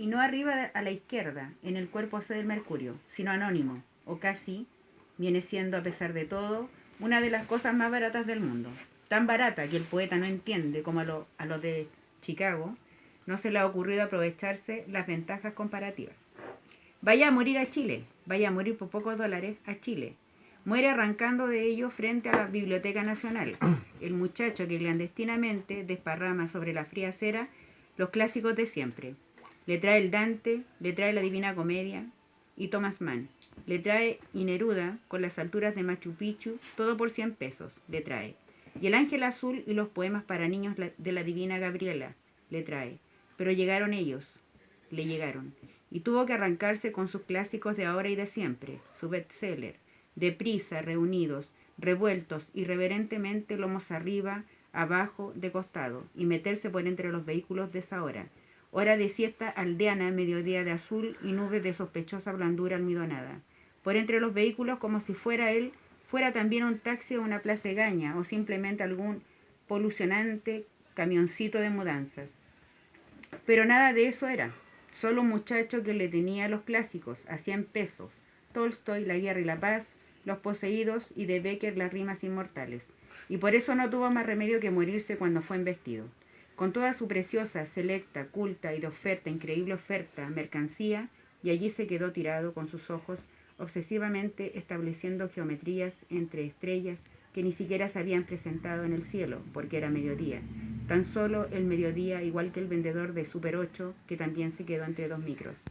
y no arriba a la izquierda, en el cuerpo C del mercurio, sino anónimo, o casi, viene siendo, a pesar de todo, una de las cosas más baratas del mundo. Tan barata que el poeta no entiende, como a los de Chicago, no se le ha ocurrido aprovecharse las ventajas comparativas. Vaya a morir a Chile, vaya a morir por pocos dólares a Chile. Muere arrancando de ello frente a la Biblioteca Nacional, el muchacho que clandestinamente desparrama sobre la fría acera los clásicos de siempre. Le trae el Dante, le trae la Divina Comedia y Thomas Mann. Le trae y Neruda con las alturas de Machu Picchu, todo por 100 pesos, le trae. Y el Ángel Azul y los poemas para niños de la Divina Gabriela, le trae. Pero llegaron ellos, le llegaron. Y tuvo que arrancarse con sus clásicos de ahora y de siempre, su bestseller, deprisa, reunidos, revueltos, irreverentemente lomos arriba, abajo, de costado, y meterse por entre los vehículos de esa hora. Hora de siesta aldeana, mediodía de azul y nubes de sospechosa blandura almidonada. Por entre los vehículos como si fuera él, fuera también un taxi o una placegaña, o simplemente algún polucionante camioncito de mudanzas. Pero nada de eso era. Solo un muchacho que le tenía los clásicos, a 100 pesos. Tolstoy, La Guerra y la Paz, Los Poseídos y de Becker, Las Rimas Inmortales. Y por eso no tuvo más remedio que morirse cuando fue embestido. Con toda su preciosa, selecta, culta y de oferta, increíble oferta, mercancía, y allí se quedó tirado con sus ojos, obsesivamente estableciendo geometrías entre estrellas que ni siquiera se habían presentado en el cielo, porque era mediodía. Tan solo el mediodía, igual que el vendedor de Super 8, que también se quedó entre dos micros.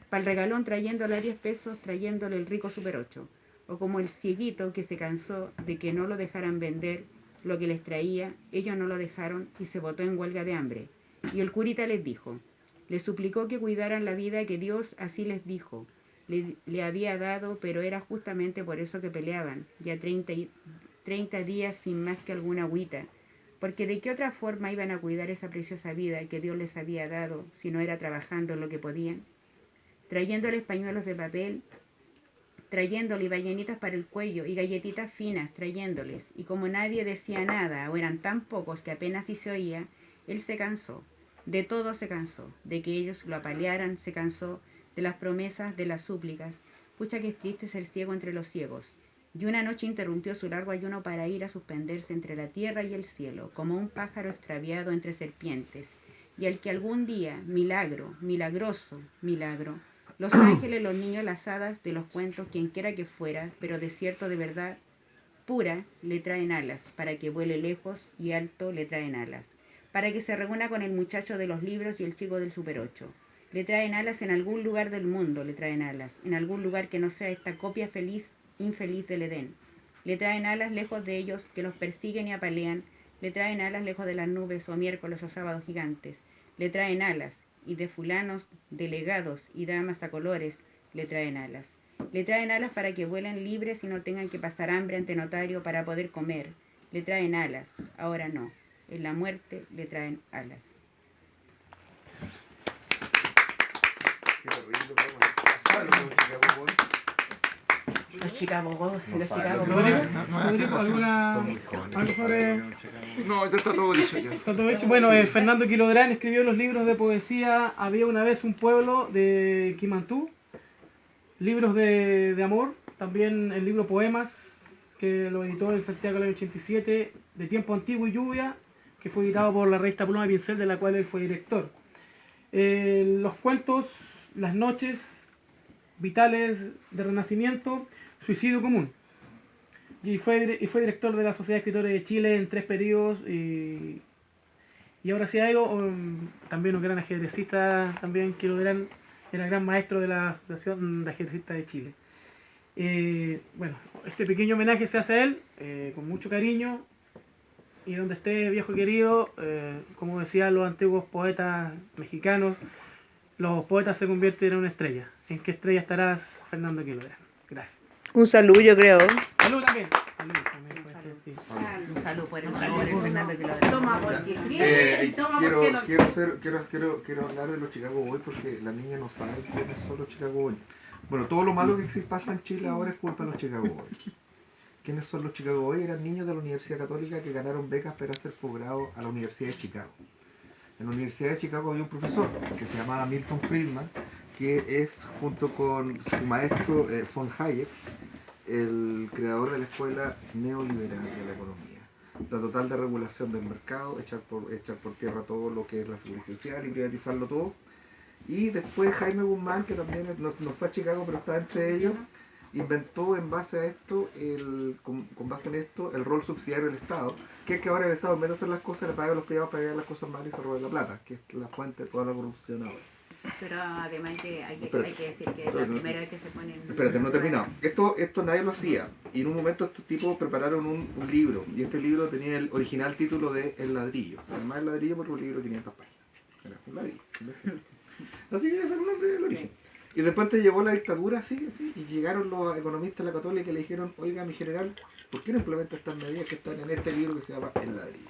Pa'l regalón trayéndole a 10 pesos, trayéndole el rico Super 8. O como el cieguito que se cansó de que no lo dejaran vender lo que les traía, ellos no lo dejaron y se botó en huelga de hambre. Y el curita les dijo, les suplicó que cuidaran la vida que Dios así les dijo, le había dado, pero era justamente por eso que peleaban, ya 30 días sin más que alguna agüita, porque de qué otra forma iban a cuidar esa preciosa vida que Dios les había dado si no era trabajando en lo que podían, trayéndoles pañuelos de papel, trayéndole ballenitas para el cuello y galletitas finas, trayéndoles, y como nadie decía nada, o eran tan pocos que apenas si se oía, él se cansó, de todo se cansó, de que ellos lo apalearan, se cansó, de las promesas, de las súplicas, pucha que es triste ser ciego entre los ciegos, y una noche interrumpió su largo ayuno para ir a suspenderse entre la tierra y el cielo, como un pájaro extraviado entre serpientes, y al que algún día, milagro, milagroso, milagro, los ángeles, los niños, las hadas de los cuentos, quienquiera que fuera, pero de cierto de verdad pura, le traen alas, para que vuele lejos y alto le traen alas, para que se reúna con el muchacho de los libros y el chico del Super 8. Le traen alas en algún lugar del mundo, le traen alas, en algún lugar que no sea esta copia feliz, infeliz del Edén. Le traen alas lejos de ellos que los persiguen y apalean, le traen alas lejos de las nubes o miércoles o sábados gigantes. Le traen alas, y de fulanos, delegados y damas a colores, le traen alas. Le traen alas para que vuelen libres y no tengan que pasar hambre ante notario para poder comer. Le traen alas, ahora no. En la muerte le traen alas. Los Chicago Boys, los Chicago Rodrigo, Boys. Rodrigo, algo sobre...? No, ya está todo dicho ya. ¿Está todo hecho? Bueno, Fernando Quilodrán escribió los libros de poesía Había una vez un pueblo de Quimantú, libros de amor, también el libro Poemas, que lo editó en Santiago en el año 87, de Tiempo Antiguo y Lluvia, que fue editado por la revista Pluma y Pincel, de la cual él fue director. Los cuentos, Las noches vitales de Renacimiento, Suicidio común. Y fue director de la Sociedad de Escritores de Chile en 3 periodos y ahora sí ha ido también un gran ajedrecista, también Quilodrán era gran maestro de la Asociación de Ajedrecistas de Chile. Bueno, este pequeño homenaje se hace a él con mucho cariño y donde esté, viejo querido, como decían los antiguos poetas mexicanos, los poetas se convierten en una estrella. ¿En qué estrella estarás, Fernando Quilodrán? Gracias. Un saludo, yo creo. Salud también. Un saludo por el Fernando Quilodrán. Toma porque escribe y toma porque no. Quiero hablar de los Chicago Boys porque la niña no sabe quiénes son los Chicago Boys. Bueno, todo lo malo que pasa en Chile ahora es culpa de los Chicago Boys. ¿Quiénes son los Chicago Boys? Eran niños de la Universidad Católica que ganaron becas para hacer posgrado a la Universidad de Chicago. En la Universidad de Chicago había un profesor que se llamaba Milton Friedman, que es, junto con su maestro von Hayek, el creador de la escuela neoliberal de la economía. La total desregulación del mercado, echar por tierra todo lo que es la seguridad social y privatizarlo todo. Y después Jaime Guzmán, que también no fue a Chicago, pero está entre ellos, inventó en base a esto, con base en esto, el rol subsidiario del Estado, que es que ahora el Estado, en vez de hacer las cosas, le paga a los privados para que hagan las cosas mal y se roben la plata, que es la fuente de toda la corrupción ahora. Pero además hay que decir que es la primera vez que se ponen... Espérate, no he terminado. Esto nadie lo hacía. Y en un momento estos tipos prepararon un libro. Y este libro tenía el original título de El ladrillo. Se llamaba El ladrillo porque un libro de 500 páginas. Era un ladrillo. Así que ese era el nombre del origen. Y después te llevó la dictadura así, y llegaron los economistas de la Católica y le dijeron, oiga, mi general, ¿por qué no implementa estas medidas que están en este libro que se llama El ladrillo?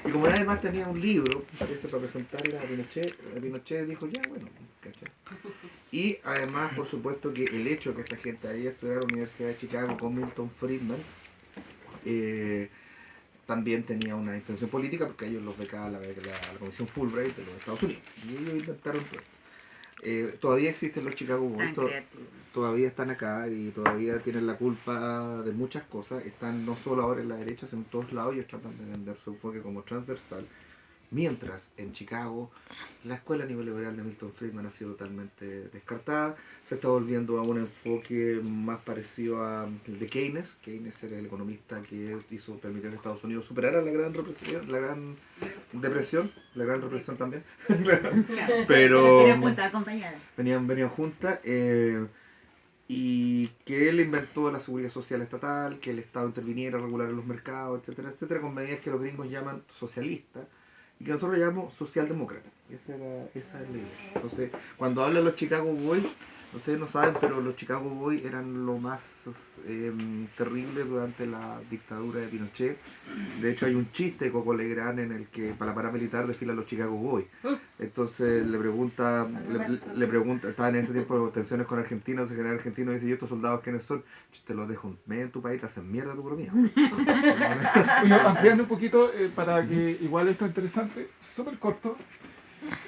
Y como nadie más tenía un libro, parece, para presentarle a Pinochet dijo, ya, bueno, ¿cachai? Y además, por supuesto, que el hecho de que esta gente haya estudiado en la Universidad de Chicago con Milton Friedman, también tenía una intención política, porque ellos los becaba la Comisión Fulbright de los Estados Unidos. Y ellos inventaron todo esto. Todavía existen los Chicago Boys, todavía están acá y todavía tienen la culpa de muchas cosas. Están no solo ahora en la derecha, sino en todos lados. Ellos tratan de vender su enfoque como transversal. Mientras en Chicago la escuela neoliberal de Milton Friedman ha sido totalmente descartada, se está volviendo a un enfoque más parecido a el de Keynes. Keynes era el economista que permitió que Estados Unidos superara la gran represión, la gran represión también. Pero Venían juntas, acompañadas. Venían juntas. Y que él inventó la seguridad social estatal, que el Estado interviniera a regular los mercados, etcétera, etcétera, con medidas que los gringos llaman socialistas y que nosotros llamamos socialdemócratas. Esa es la idea. Entonces, cuando hablan los Chicago Boys, ustedes no saben, pero los Chicago Boys eran lo más terrible durante la dictadura de Pinochet. De hecho, hay un chiste de Coco Legrand en el que para la paramilitar desfilan los Chicago Boys. Entonces le pregunta, estaban en ese tiempo de tensiones con argentinos, el general argentino dice, ¿y estos soldados quiénes son? Te los dejo un mes en tu país, te hacen mierda tu economía. Oye, ampliando un poquito, para que igual esto es interesante, súper corto.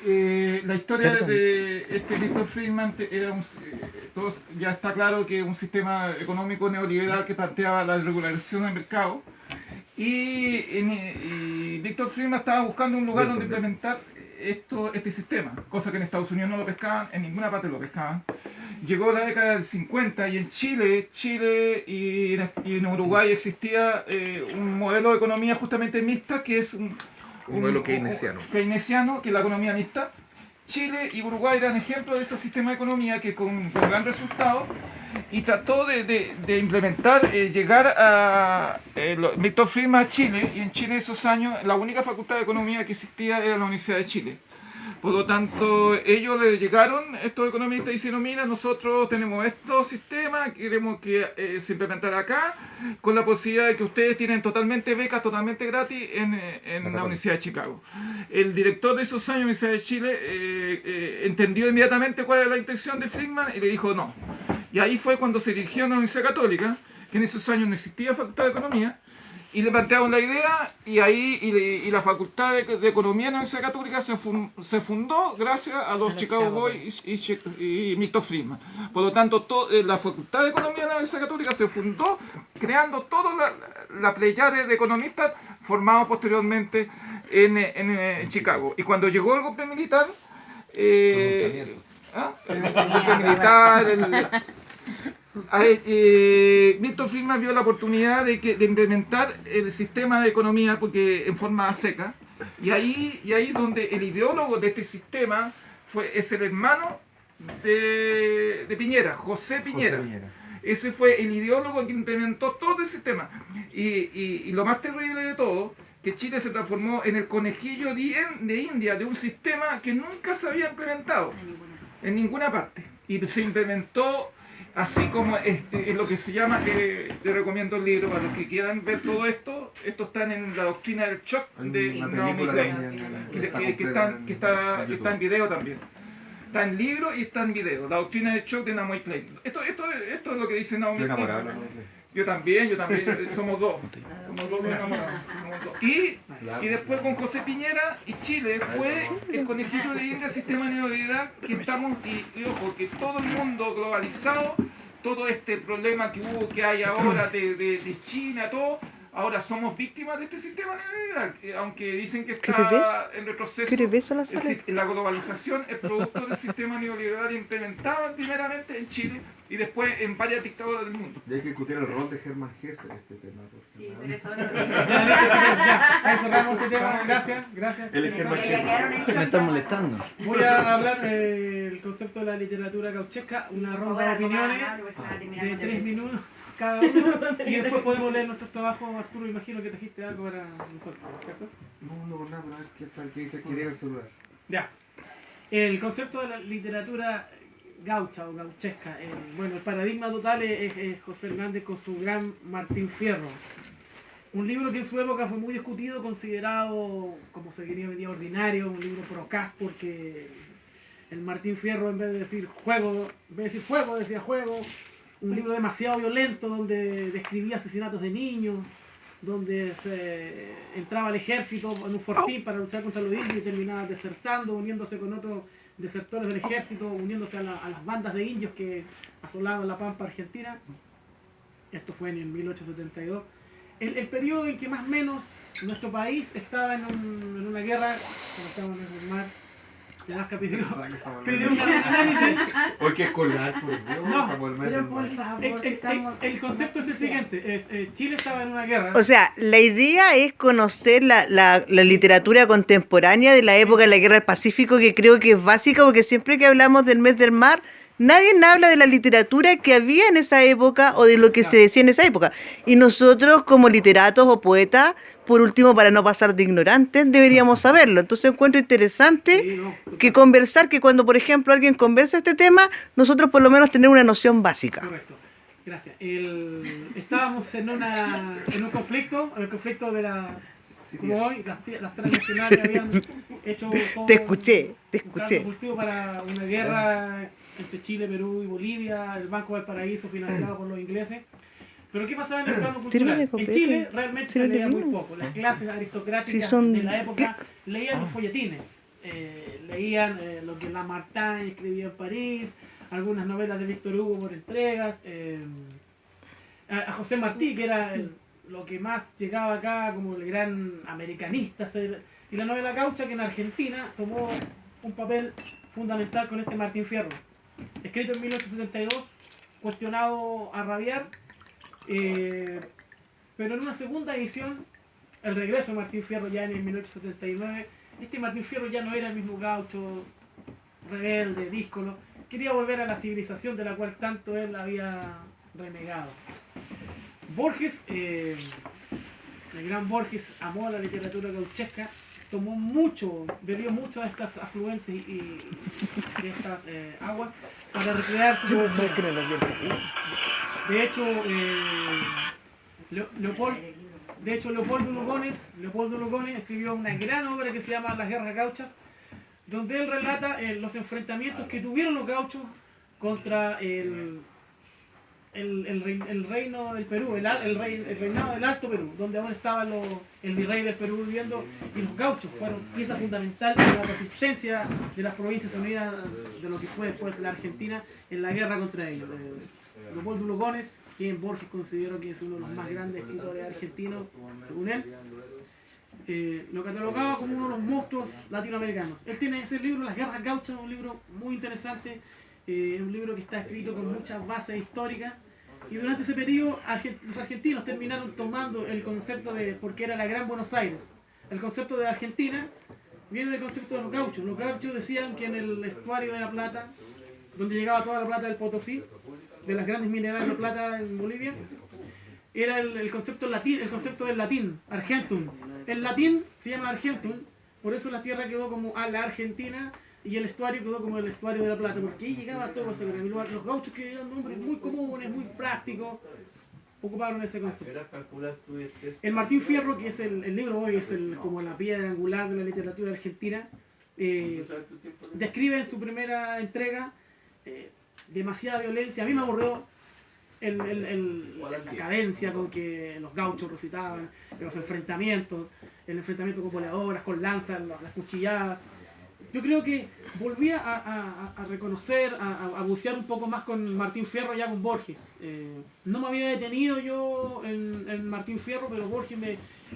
La historia de este Milton Friedman era todos, ya está claro que un sistema económico neoliberal que planteaba la regulación del mercado y Milton Friedman estaba buscando un lugar donde implementar este sistema, cosa que en Estados Unidos no lo pescaban, en ninguna parte lo pescaban. Llegó la década del 50 y en Chile y en Uruguay existía un modelo de economía justamente mixta que es un modelo keynesiano, que es la economía mixta. Chile y Uruguay eran ejemplos de ese sistema de economía que con gran resultado y trató de implementar, llegar a Milton Friedman a Chile, y en Chile esos años la única facultad de economía que existía era la Universidad de Chile. Por lo tanto, ellos le llegaron, estos economistas, y dijeron, mira, nosotros tenemos estos sistemas, queremos que se implementara acá, con la posibilidad de que ustedes tienen totalmente becas, totalmente gratis en la Universidad de Chicago. El director de esos años de la Universidad de Chile entendió inmediatamente cuál era la intención de Friedman y le dijo no. Y ahí fue cuando se dirigió a la Universidad Católica, que en esos años no existía facultad de economía, y le plantearon la idea y la facultad de economía en la Universidad Católica se fundó gracias a los Chicago Boys y Milton Friedman. Por lo tanto, la facultad de economía en la Universidad Católica se fundó creando toda la pleyade de economistas formados posteriormente en Chicago. Y cuando llegó el golpe militar, el golpe militar, Milton Friedman vio la oportunidad de implementar el sistema de economía porque en forma seca, y ahí donde el ideólogo de este sistema es el hermano de Piñera, José Piñera. Ese fue el ideólogo que implementó todo el sistema, y lo más terrible de todo, que Chile se transformó en el conejillo de India de un sistema que nunca se había implementado en ninguna parte, y se implementó así como es lo que se llama, te recomiendo el libro para los que quieran ver todo esto. Esto está en la doctrina del shock de Naomi Klein, que está en video también. Está en libro y está en video. La doctrina del shock de Naomi Klein. Esto es lo que dice Naomi Klein. Yo también, somos dos. Somos dos enamorados. Somos dos. Y después con José Piñera y Chile fue el conejito de India, sistema neoliberal, que estamos, y ojo, que todo el mundo globalizado, todo este problema que hubo, que hay ahora de China, todo, ahora somos víctimas de este sistema neoliberal, aunque dicen que está en retroceso. La globalización es producto del sistema neoliberal implementado primeramente en Chile y después en varias dictaduras del mundo. Y hay que discutir el rol de Hermann Hesse en este tema. Sí, pero eso no Ya cerramos este tema. Gracias. Él es Hermann ya quedaron Hesse. hechos. Me están molestando. Voy a hablar el concepto de la literatura gauchesca, una ronda de opiniones de 3 minutos cada uno, y después podemos leer nuestros trabajos. Arturo, imagino que trajiste algo para nosotros, ¿cierto? No, nada, pero a ver qué dice que llega el celular. Ya. El concepto de la literatura gaucha o gauchesca, bueno, el paradigma total es José Hernández con su gran Martín Fierro. Un libro que en su época fue muy discutido, considerado, como se diría hoy día, ordinario, un libro procas, porque el Martín Fierro, en vez de decir juego, en vez de decir fuego, decía juego. Un libro demasiado violento donde describía asesinatos de niños, donde se entraba al ejército en un fortín para luchar contra los indios y terminaba desertando, uniéndose con otros desertores del ejército, uniéndose a las bandas de indios que asolaban la Pampa Argentina. Esto fue en el 1872. El periodo en que más o menos nuestro país estaba en una guerra, como estábamos en el mar. Nazca pidió un análisis. Hoy que escolar, por Dios. Pero por favor, El concepto es el siguiente. Chile estaba en una guerra. O sea, la idea es conocer la literatura contemporánea de la época de la Guerra del Pacífico, que creo que es básica, porque siempre que hablamos del mes del mar, nadie habla de la literatura que había en esa época o de lo que se decía en esa época. Y nosotros, como literatos o poetas, por último, para no pasar de ignorantes, deberíamos saberlo. Entonces encuentro interesante que conversar, que cuando, por ejemplo, alguien conversa este tema, nosotros por lo menos tener una noción básica. Correcto. Gracias. Estábamos en un conflicto, el conflicto de la... Como hoy, las transnacionales habían hecho todo Te escuché. un caldo cultivo para una guerra entre Chile, Perú y Bolivia, el Banco del Paraíso financiado por los ingleses. Pero ¿qué pasaba en el plano cultural? En Chile realmente se leía muy poco. Las clases aristocráticas de la época leían los folletines. Leían lo que Lamartine escribía en París, algunas novelas de Víctor Hugo por entregas, a José Martí, que era lo que más llegaba acá como el gran americanista, y la novela gaucha, que en Argentina tomó un papel fundamental con este Martín Fierro, escrito en 1872, cuestionado a rabiar, pero en una segunda edición, el regreso de Martín Fierro ya en el 1879, este Martín Fierro ya no era el mismo gaucho, rebelde, díscolo, quería volver a la civilización de la cual tanto él había renegado. Borges, el gran Borges, amó la literatura gauchesca, bebió mucho de estas afluentes y de estas aguas para recrear su poesía. De hecho, Leopoldo Lugones escribió una gran obra que se llama Las Guerras Gauchas, donde él relata los enfrentamientos que tuvieron los gauchos contra el reino del Perú, el reinado del Alto Perú, donde aún estaba el virrey del Perú viviendo, y los gauchos fueron pieza fundamental de la resistencia de las Provincias Unidas, de lo que fue después la Argentina, en la guerra contra ellos. Leopoldo Lugones, quien Borges consideró que es uno de los más grandes escritores argentinos, según él, lo catalogaba como uno de los monstruos latinoamericanos. Él tiene ese libro, Las Guerras Gauchas, un libro muy interesante, un libro que está escrito con muchas bases históricas, y durante ese periodo los argentinos terminaron tomando el concepto de, porque era la Gran Buenos Aires, el concepto de Argentina viene del concepto de los gauchos. Los gauchos decían que en el estuario de la Plata, donde llegaba toda la plata del Potosí, de las grandes minerales de plata en Bolivia, era el concepto latín, el concepto del latín, Argentum. El latín se llama Argentum, por eso la tierra quedó como la Argentina y el estuario quedó como el estuario de la Plata, porque ahí llegaba todo ese gran lugar. Los gauchos, que eran hombres muy comunes, muy prácticos, ocuparon ese concepto. El Martín Fierro, que es el libro hoy, es como la piedra angular de la literatura argentina, describe en su primera entrega demasiada violencia. A mí me aburrió la cadencia con que los gauchos recitaban, los enfrentamientos, el enfrentamiento con boleadoras, con lanzas, las cuchilladas. Yo creo que volví a reconocer, a bucear un poco más con Martín Fierro, ya con Borges. No me había detenido yo en Martín Fierro, pero Borges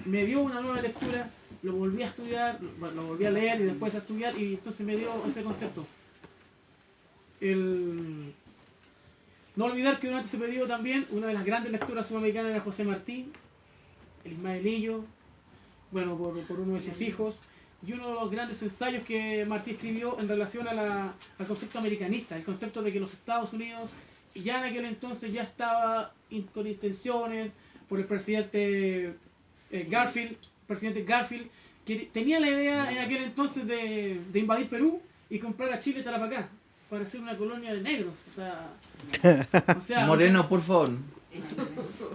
me dio una nueva lectura, lo volví a estudiar, bueno, lo volví a leer y después a estudiar, y entonces me dio ese concepto. No olvidar que durante ese periodo también una de las grandes lecturas sudamericanas era José Martí, el Ismaelillo, bueno, por uno de sus hijos, y uno de los grandes ensayos que Martí escribió en relación al concepto americanista, el concepto de que los Estados Unidos ya en aquel entonces ya estaba con intenciones por el presidente Garfield, que tenía la idea en aquel entonces de invadir Perú y comprar a Chile y Tarapacá para ser una colonia de negros, o sea Moreno, por favor.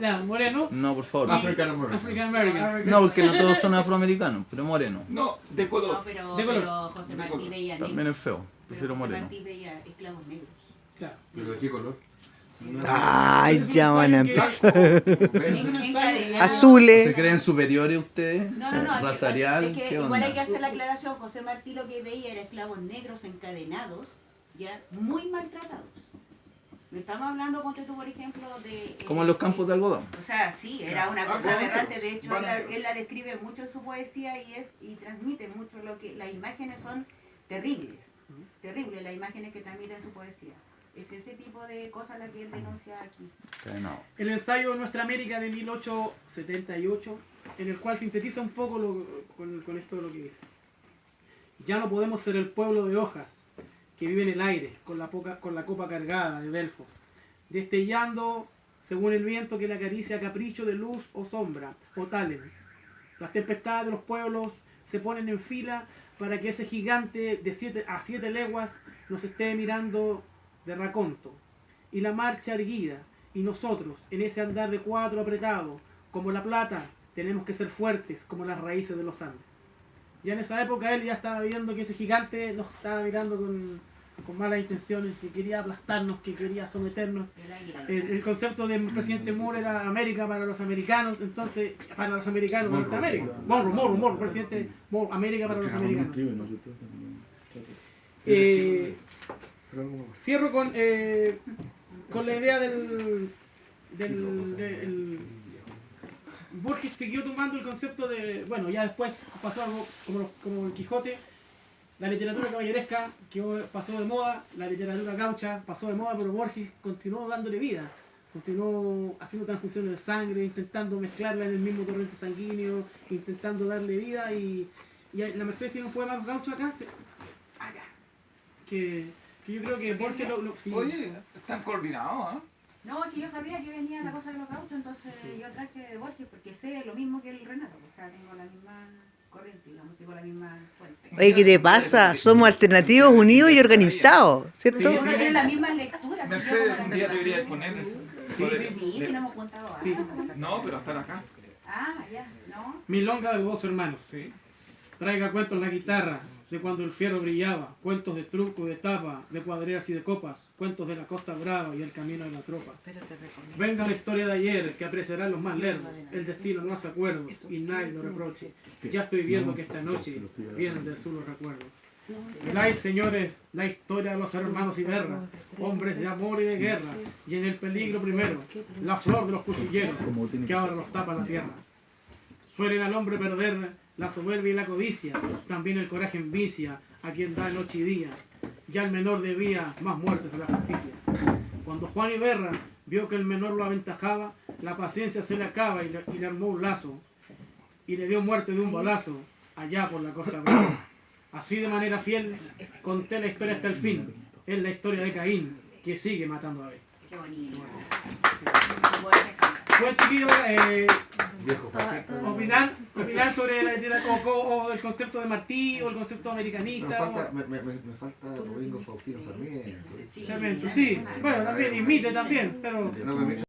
ya, moreno, No, por favor. African American. African Americans. No, porque no todos son afroamericanos, pero moreno. No, de color. No, pero, De color. pero José Martí veía También negros. es feo. Prefiero José moreno. Martí veía esclavos negros. Claro. ¿Pero de qué color? Ay, ya van a empezar. Encadenados. Azules. ¿Se creen superiores ustedes? No, es que- Razarial, es que ¿qué igual hay que onda? hacer la aclaración. José Martí lo que veía era esclavos negros encadenados, ya muy maltratados. No estamos hablando, ponte tú, por ejemplo, de... Como en los campos de algodón. O sea, sí, era una cosa Van aberrante. De hecho, negros. él la describe mucho en su poesía y transmite mucho lo que... Las imágenes son terribles. Terribles las imágenes que transmite en su poesía. Es ese tipo de cosas las que él denuncia aquí. No. El ensayo Nuestra América de 1878, en el cual sintetiza un poco con esto de lo que dice. Ya no podemos ser el pueblo de hojas que vive en el aire, con la copa cargada de Delfos, destellando según el viento que le acaricia capricho de luz o sombra, o talen. Las tempestades de los pueblos se ponen en fila para que ese gigante de 7 a 7 leguas nos esté mirando de raconto. Y la marcha erguida, y nosotros, en ese andar de 4 apretado, como la plata, tenemos que ser fuertes como las raíces de los Andes. Ya en esa época él ya estaba viendo que ese gigante nos estaba mirando con malas intenciones, que quería aplastarnos, que quería someternos. El concepto del presidente Moore era América para los americanos, entonces, para los americanos, Norteamérica. Monroe, presidente Monroe, América para los americanos. Cierro con la idea del Borges siguió tomando el concepto de, bueno, ya después pasó algo como el Quijote, la literatura caballeresca que pasó de moda, la literatura gaucha pasó de moda, pero Borges continuó dándole vida, continuó haciendo transfusiones de sangre, intentando mezclarla en el mismo torrente sanguíneo, intentando darle vida, y la Mercedes tiene un poema gaucho acá, que yo creo que Borges sí. Oye, están coordinados, ¿ah? No, es que yo sabía que venía la cosa de los gauchos, entonces yo traje de Borges porque sé lo mismo que el Renato, o sea, tengo la misma corriente, digamos, sigo la misma fuente. Oye, ¿qué te pasa? Somos alternativos, unidos y organizados, ¿cierto? Uno tiene las mismas lecturas. Mercedes, un día debería poner eso. Sí, no hemos contado. Sí. No, pero están acá. Ah, ya, ¿no? Milonga de 2 hermanos. Sí. Traiga cuentos la guitarra, de cuando el fierro brillaba, cuentos de truco, de tapa, de cuadreras y de copas, cuentos de la Costa Brava y el camino de la tropa. Venga la historia de ayer, que apreciarán los más lerdos, el destino no hace acuerdos, y nadie lo reproche. Ya estoy viendo que esta noche vienen del sur los recuerdos. Veláis, señores, la historia de los hermanos Iberra, hombres de amor y de guerra, y en el peligro primero, la flor de los cuchilleros, que ahora los tapa la tierra. Suelen al hombre perder la soberbia y la codicia, también el coraje envicia a quien da noche y día. Ya el menor debía más muertes a la justicia. Cuando Juan Iberra vio que el menor lo aventajaba, la paciencia se le acaba y le armó un lazo, y le dio muerte de un balazo allá por la Costa Brava. Así de manera fiel conté la historia hasta el fin. Es la historia de Caín, que sigue matando a Abel. Qué bonito. Buen chiquillo, Viejo fascista. opinar sobre la literatura o el concepto de Martí o el concepto americanista. Me falta Domingo Faustino Sarmiento. Sarmiento, sí. Bueno, también, imite también, pero... No,